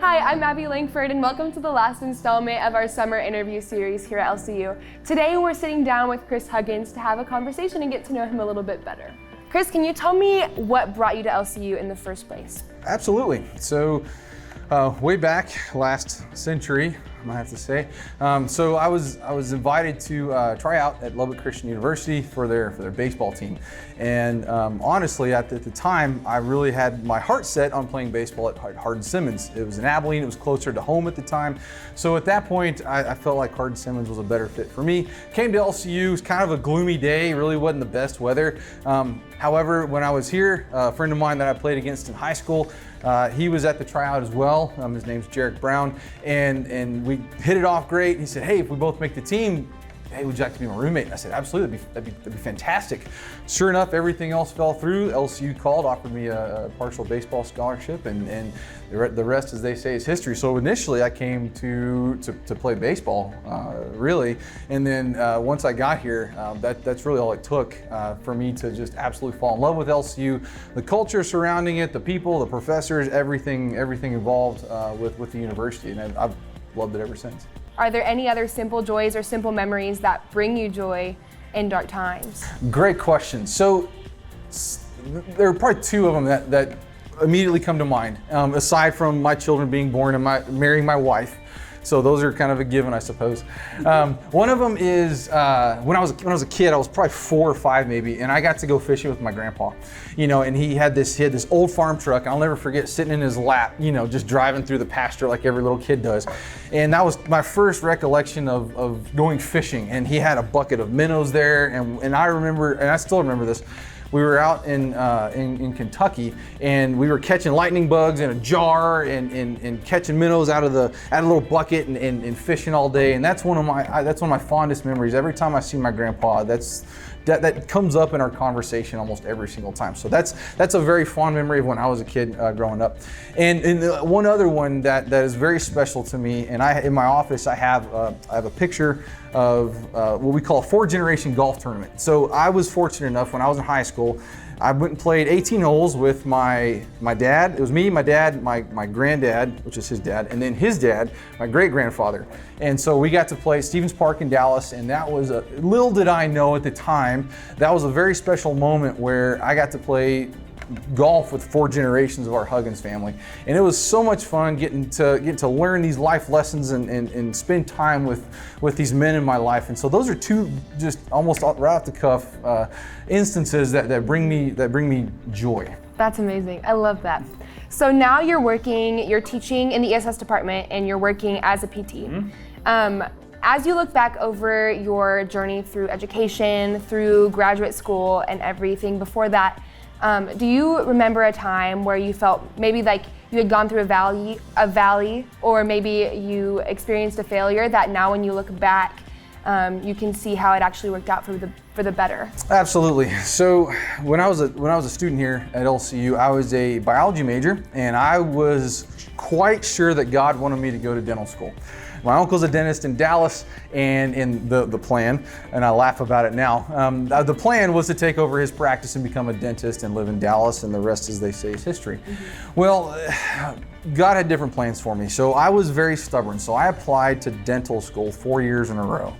Hi, I'm Abby Langford, and welcome to the last installment of our summer interview series here at LCU. Today we're sitting down with Chris Huggins to have a conversation and get to know him a little bit better. Chris, can you tell me what brought you to LCU in the first place? Absolutely. So way back last century, I might have to say. So I was invited to try out at Lubbock Christian University for their baseball team, and honestly, at the time, I really had my heart set on playing baseball at Huggins. It was in Abilene. It was closer to home at the time. So at that point, I felt like Huggins was a better fit for me. Came to LCU. It was kind of a gloomy day. It really wasn't the best weather. However, when I was here, a friend of mine that I played against in high school, he was at the tryout as well. His name's Jarek Brown, and we hit it off great. He said, "Hey, if we both make the team, hey, would you like to be my roommate?" And I said, "Absolutely, that'd be fantastic." Sure enough, everything else fell through. LCU called, offered me a partial baseball scholarship, and the rest, as they say, is history. So initially, I came to play baseball, really, and then once I got here, that's really all it took for me to just absolutely fall in love with LCU. The culture surrounding it, the people, the professors, everything involved with the university, and I've loved it ever since. Are there any other simple joys or simple memories that bring you joy in dark times? Great question. So there are probably two of them that immediately come to mind, aside from my children being born and marrying my wife. So those are kind of a given, I suppose. One of them is when I was a kid. I was probably 4 or 5 maybe, and I got to go fishing with my grandpa. And he had this old farm truck, and I'll never forget sitting in his lap, just driving through the pasture like every little kid does. And that was my first recollection of going fishing. And he had a bucket of minnows there, and I remember, and I still remember this. We were out in Kentucky, and we were catching lightning bugs in a jar and catching minnows out of a little bucket and fishing all day. And that's one of my fondest memories. Every time I see my grandpa, that comes up in our conversation almost every single time. So that's a very fond memory of when I was a kid growing up. And one other one that is very special to me, and in my office I have a picture of what we call a 4-generation golf tournament. So I was fortunate enough when I was in high school, I went and played 18 holes with my dad. It was me, my dad, my granddad, which is his dad, and then his dad, my great-grandfather. And so we got to play Stevens Park in Dallas, and that was little did I know at the time, that was a very special moment where I got to play golf with 4 generations of our Huggins family. And it was so much fun getting to learn these life lessons and spend time with these men in my life. And so those are two just almost right off the cuff instances that bring me joy. That's amazing. I love that. So now you're teaching in the ESS department, and you're working as a PT. Mm-hmm. As you look back over your journey through education, through graduate school, and everything before that, do you remember a time where you felt maybe like you had gone through a valley, or maybe you experienced a failure that now when you look back, you can see how it actually worked out for the better? Absolutely. So when I was a student here at LCU, I was a biology major, and I was quite sure that God wanted me to go to dental school. My uncle's a dentist in Dallas, and in the plan, and I laugh about it now, the plan was to take over his practice and become a dentist and live in Dallas, and the rest, as they say, is history. Mm-hmm. Well, God had different plans for me, so I was very stubborn. So I applied to dental school 4 years in a row.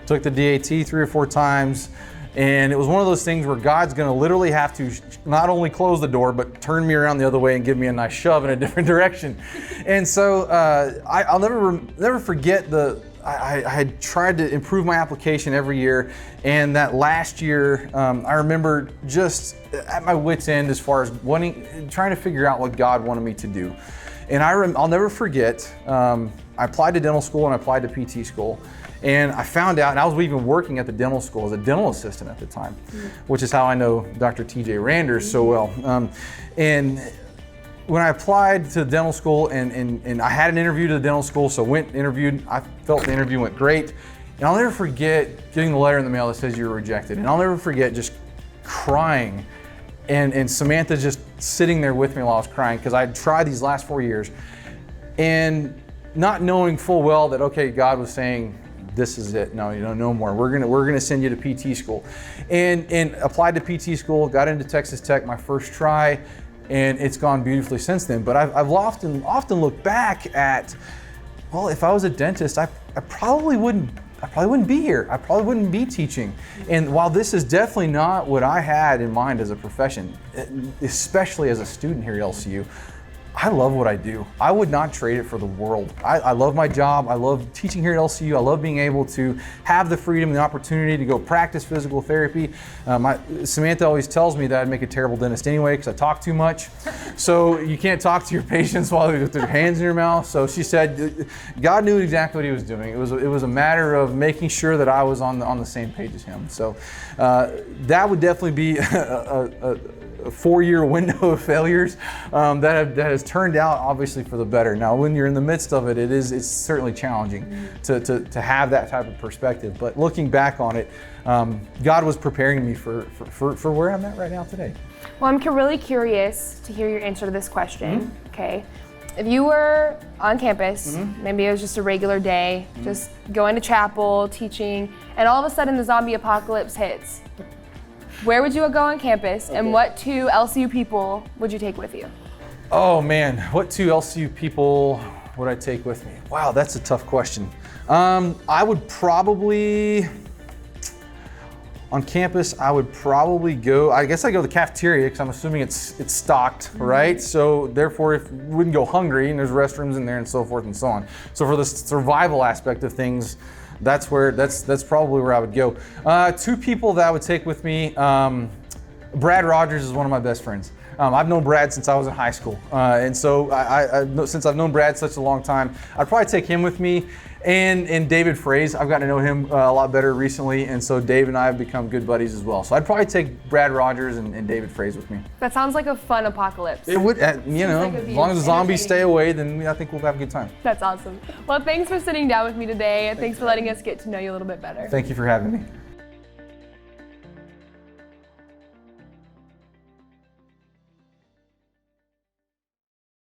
Took the DAT 3 or 4 times, and it was one of those things where God's gonna literally have to not only close the door, but turn me around the other way and give me a nice shove in a different direction. And so I'll never forget I had tried to improve my application every year, and that last year, I remember just at my wit's end as far as trying to figure out what God wanted me to do. And I'll never forget, I applied to dental school and I applied to PT school. And I found out, and I was even working at the dental school as a dental assistant at the time, which is how I know Dr. TJ Randers so well. And when I applied to dental school, and I had an interview to the dental school, so interviewed, I felt the interview went great. And I'll never forget getting the letter in the mail that says you were rejected. And I'll never forget just crying, and Samantha just sitting there with me while I was crying, because I'd tried these last 4 years, and not knowing full well that, okay, God was saying, this is it. No, no more. We're gonna send you to PT school, and applied to PT school. Got into Texas Tech my first try, and it's gone beautifully since then. But I've often looked back at, well, if I was a dentist, I probably wouldn't be here. I probably wouldn't be teaching. And while this is definitely not what I had in mind as a profession, especially as a student here at LCU, I love what I do. I would not trade it for the world. I love my job. I love teaching here at LCU. I love being able to have the freedom and the opportunity to go practice physical therapy. Samantha always tells me that I'd make a terrible dentist anyway because I talk too much. So you can't talk to your patients while they're with their hands in your mouth. So she said God knew exactly what he was doing. It was a matter of making sure that I was on the same page as him. So that would definitely be a 4-year window of failures that has turned out obviously for the better. Now, when you're in the midst of it, it's certainly challenging to have that type of perspective. But looking back on it, God was preparing me for where I'm at right now today. Well, I'm really curious to hear your answer to this question. Okay, if you were on campus, maybe it was just a regular day, just going to chapel, teaching, and all of a sudden the zombie apocalypse hits. Where would you go on campus, and what 2 LCU people would you take with you? Oh man, what 2 LCU people would I take with me? Wow, that's a tough question. I would probably, on campus, I would probably go, I guess I'd go to the cafeteria because I'm assuming it's stocked, right? So therefore, if we wouldn't go hungry, and there's restrooms in there and so forth and so on. So for the survival aspect of things, that's probably where I would go. 2 people that I would take with me, Brad Rogers is one of my best friends. I've known Brad since I was in high school. And so since I've known Brad such a long time, I'd probably take him with me. And David Fraze, I've gotten to know him a lot better recently, and so Dave and I have become good buddies as well. So I'd probably take Brad Rogers and David Fraze with me. That sounds like a fun apocalypse. It would, as long as the zombies stay away, then I think we'll have a good time. That's awesome. Well, thanks for sitting down with me today, and thanks for letting us get to know you a little bit better. Thank you for having me.